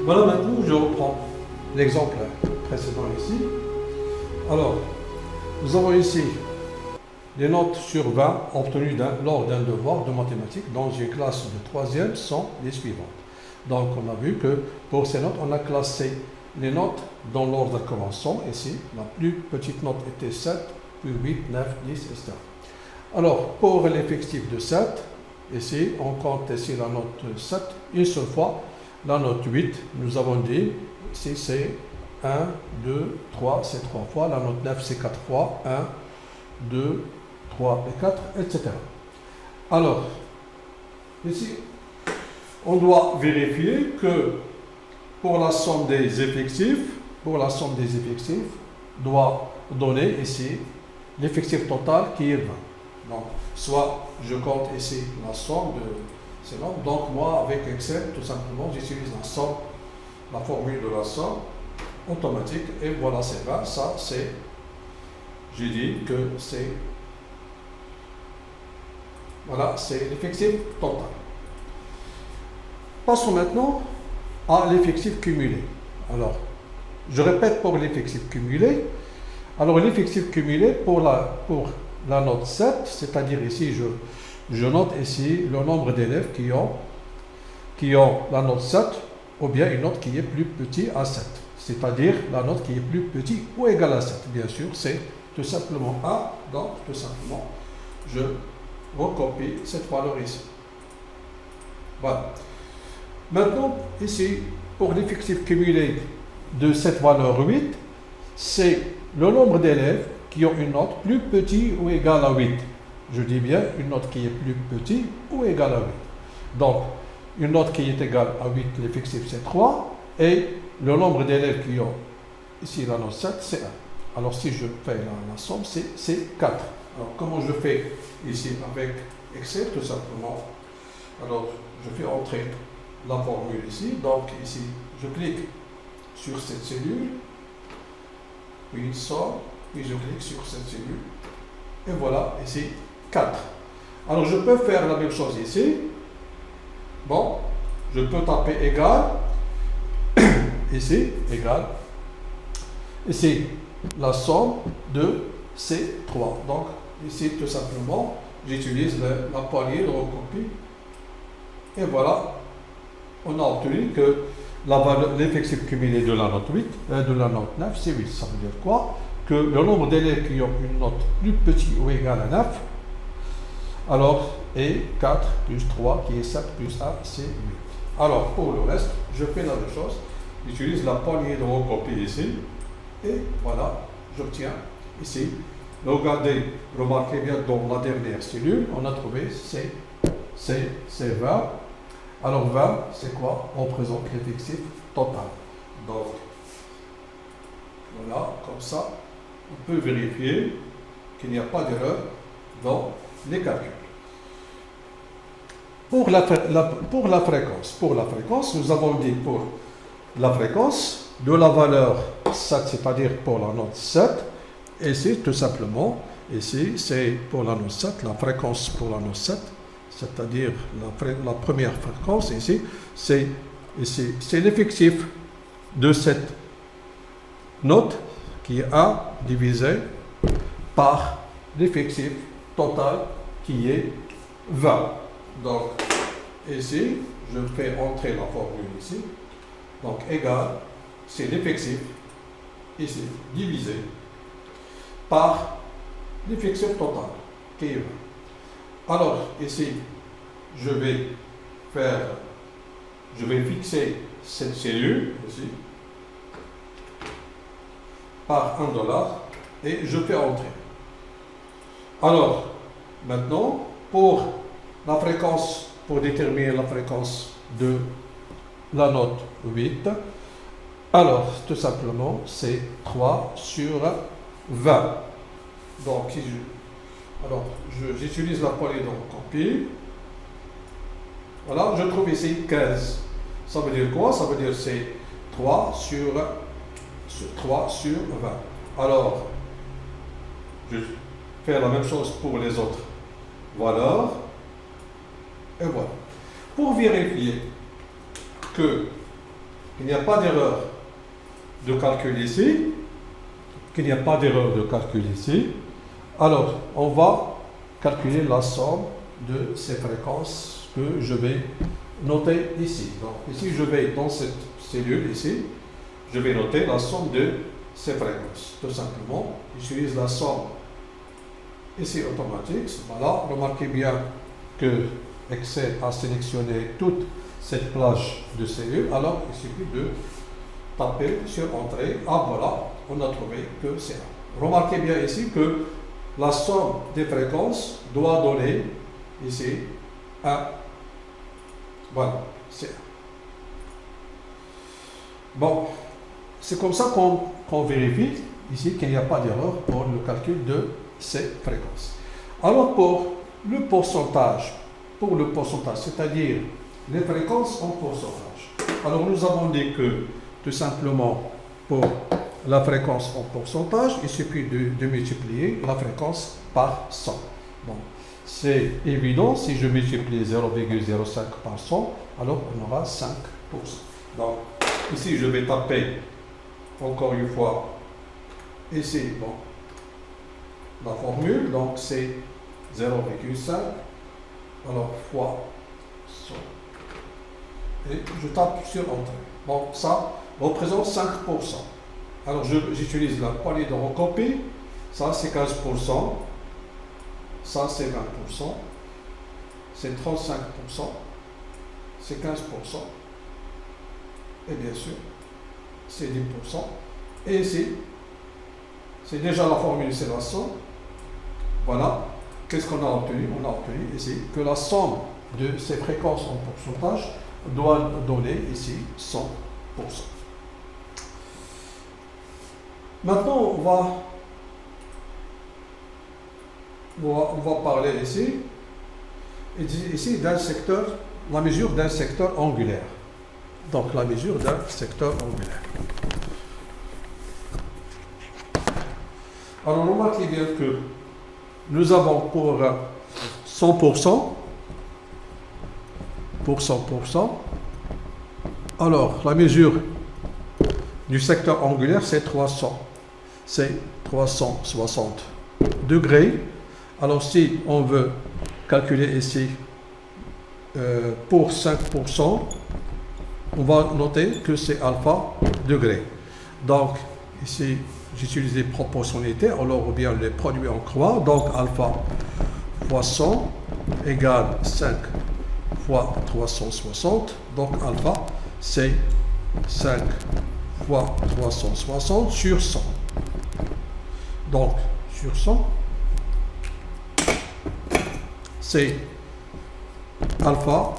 Voilà, maintenant je reprends l'exemple précédent ici. Alors, nous avons ici les notes sur 20 obtenues lors d'un devoir de mathématiques dans une classe de 3e sont les suivantes. Donc, on a vu que pour ces notes, on a classé les notes dans l'ordre commençant. Ici, la plus petite note était 7, puis 8, 9, 10, etc. Alors, pour l'effectif de 7, ici, on compte ici la note 7 une seule fois. La note 8, nous avons dit, ici c'est 1, 2, 3, c'est 3 fois. La note 9, c'est 4 fois. 1, 2, 3 et 4, etc. Alors, ici, on doit vérifier que pour la somme des effectifs, doit donner ici l'effectif total qui est 20. Donc, soit je compte ici la somme de ces nombres. Donc, moi, avec Excel, tout simplement, j'utilise la formule de la somme automatique. Et voilà, c'est 20. Ça, c'est, j'ai dit que c'est, voilà, c'est l'effectif total. Passons maintenant à l'effectif cumulé. Alors, je répète pour l'effectif cumulé. Alors, l'effectif cumulé pour la note 7, c'est-à-dire ici, je note ici le nombre d'élèves qui ont la note 7 ou bien une note qui est plus petite à 7. C'est-à-dire la note qui est plus petite ou égale à 7. Bien sûr, c'est tout simplement 1. Donc, tout simplement, je recopie cette valeur ici. Voilà. Maintenant, ici, pour l'effectif cumulé de cette valeur 8, c'est le nombre d'élèves qui ont une note plus petite ou égale à 8. Je dis bien une note qui est plus petite ou égale à 8. Donc, une note qui est égale à 8, l'effectif c'est 3, et le nombre d'élèves qui ont ici la note 7, c'est 1. Alors, si je fais la somme, c'est 4. Alors, comment je fais ici avec Excel? Tout simplement, alors, je fais entrer la formule ici. Donc, ici, je clique sur cette cellule, puis somme, puis je clique sur cette cellule, et voilà, ici, 4. Alors, je peux faire la même chose ici. Bon, je peux taper égal, ici, égal, ici, la somme de ces 3. Donc, ici, tout simplement, j'utilise la poignée de recopie, et voilà, on a obtenu que l'effectif cumulé de la note 8, de la note 9, c'est 8. Ça veut dire quoi? Que le nombre d'élèves qui ont une note plus petite ou égale à 9, alors, est 4 plus 3, qui est 7 plus 1, c'est 8. Alors, pour le reste, je fais la même chose. J'utilise la poignée de recopie ici, et voilà, j'obtiens ici. Regardez, remarquez bien, dans la dernière cellule, on a trouvé c'est 20. Alors 20, c'est quoi? On présente l'effectif total. Donc, voilà, comme ça, on peut vérifier qu'il n'y a pas d'erreur dans les calculs. Pour la fréquence, nous avons dit pour la fréquence de la valeur 7, c'est-à-dire pour la note 7, et c'est tout simplement, ici, c'est pour la note 7, la fréquence pour la note 7, c'est-à-dire la première fréquence ici, c'est l'effectif de cette note qui est 1 divisé par l'effectif total qui est 20. Donc, ici, je fais entrer la formule ici. Donc, égal, c'est l'effectif, ici, divisé par l'effectif total qui est 20. Alors, ici, je vais fixer cette cellule, ici, par $1, et je fais entrer. Alors, maintenant, pour déterminer la fréquence de la note 8, alors, tout simplement, c'est 3 sur 20. Donc, j'utilise la poignée de recopie. Voilà, je trouve ici 15. Ça veut dire quoi? Ça veut dire c'est 3 sur 20. Alors, je fais la même chose pour les autres valeurs. Et voilà. Pour vérifier que qu'il n'y a pas d'erreur de calcul ici, alors on va calculer la somme de ces fréquences que je vais noter ici. Donc ici, je vais dans cette cellule ici, je vais noter la somme de ces fréquences. Tout simplement, j'utilise la somme ici automatique. Voilà, remarquez bien que Excel a sélectionné toute cette plage de cellules. Alors, il suffit de taper sur Entrée. Ah voilà, on a trouvé que c'est là. Remarquez bien ici que la somme des fréquences doit donner ici 1. Voilà, c'est 1. Bon, c'est comme ça qu'on vérifie ici qu'il n'y a pas d'erreur pour le calcul de ces fréquences. Alors pour le pourcentage, c'est-à-dire les fréquences en pourcentage. Alors nous avons dit que tout simplement pour la fréquence en pourcentage, il suffit de multiplier la fréquence par 100. Bon, c'est évident, si je multiplie 0,05 par 100, alors on aura 5%. Donc ici je vais taper encore une fois ici, bon, la formule, donc c'est 0,5, alors fois 100. Et je tape sur Entrée. Bon, ça représente 5%. Alors j'utilise la poignée de recopie, ça c'est 15%, ça c'est 20%, c'est 35%, c'est 15%, et bien sûr, c'est 10%. Et ici, c'est déjà la formule, c'est la somme. Voilà, qu'est-ce qu'on a obtenu? On a obtenu ici que la somme de ces fréquences en pourcentage doit donner ici 100%. Maintenant, on va parler ici d'un secteur, la mesure d'un secteur angulaire. Donc, la mesure d'un secteur angulaire. Alors, remarquez bien que nous avons pour 100%, alors la mesure du secteur angulaire, c'est 300. C'est 360 degrés. Alors, si on veut calculer ici pour 5%, on va noter que c'est alpha degré. Donc, ici, j'utilise les proportionnalités, alors ou bien les produits en croix. Donc, alpha fois 100 égale 5 fois 360. Donc, alpha, c'est 5 fois 360 sur 100. Donc, sur 100, c'est alpha,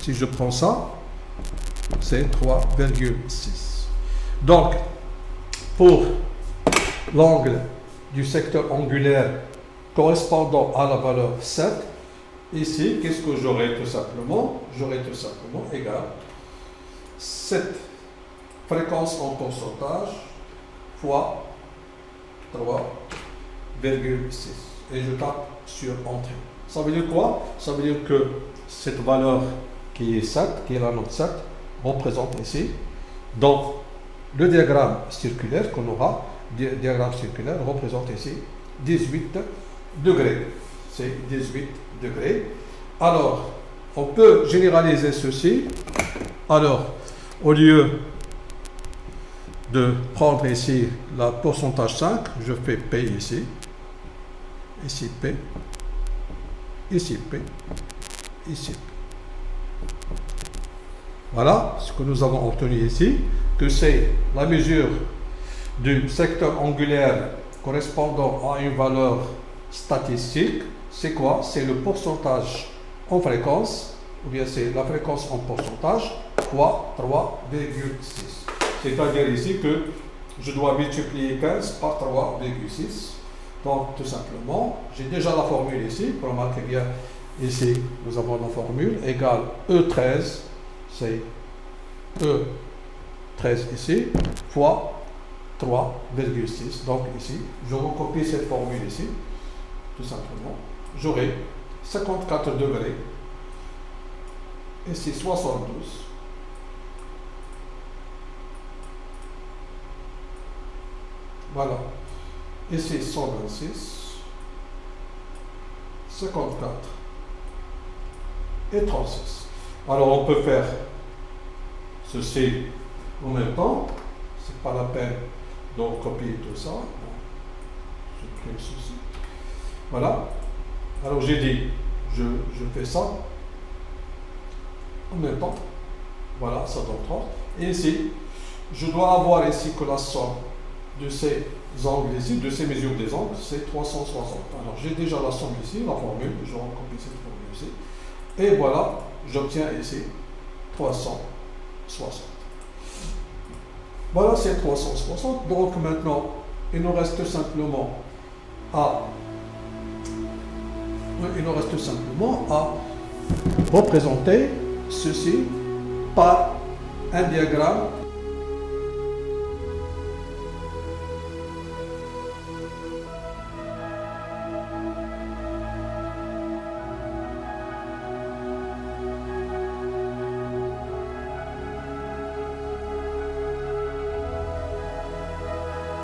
si je prends ça, c'est 3,6. Donc, pour l'angle du secteur angulaire correspondant à la valeur 7, ici, qu'est-ce que j'aurai tout simplement? J'aurai tout simplement égal cette fréquence en pourcentage fois 3,6. Et je tape sur Entrée. Ça veut dire quoi? Ça veut dire que cette valeur qui est 7, qui est la note 7, représente ici, donc le diagramme circulaire qu'on aura, diagramme circulaire représente ici 18 degrés. C'est 18 degrés. Alors, on peut généraliser ceci. Alors, au lieu de prendre ici la pourcentage 5, je fais P ici, ici P, ici P, ici P. Voilà ce que nous avons obtenu ici, que c'est la mesure du secteur angulaire correspondant à une valeur statistique. C'est quoi? C'est le pourcentage en fréquence, ou bien c'est la fréquence en pourcentage, fois 3,6. C'est-à-dire ici que je dois multiplier 15 par 3,6. Donc, tout simplement, j'ai déjà la formule ici. Remarquez bien, ici, nous avons la formule égale E13, c'est E13 ici, fois 3,6. Donc, ici, je recopie cette formule ici, tout simplement. J'aurai 54 degrés, ici 72, Voilà. Ici 126, 54 et 36. Alors on peut faire ceci en même temps. C'est pas la peine de copier tout ça. Supprime ceci. Voilà. Alors j'ai dit, je fais ça en même temps. Voilà, ça donne 30. Et ici, je dois avoir ici que la somme de ces angles ici, de ces mesures des angles, c'est 360. Alors j'ai déjà la somme ici, la formule, je recopie cette formule ici. Et voilà, j'obtiens ici 360. Voilà, c'est 360. Donc maintenant, il nous reste simplement à représenter ceci par un diagramme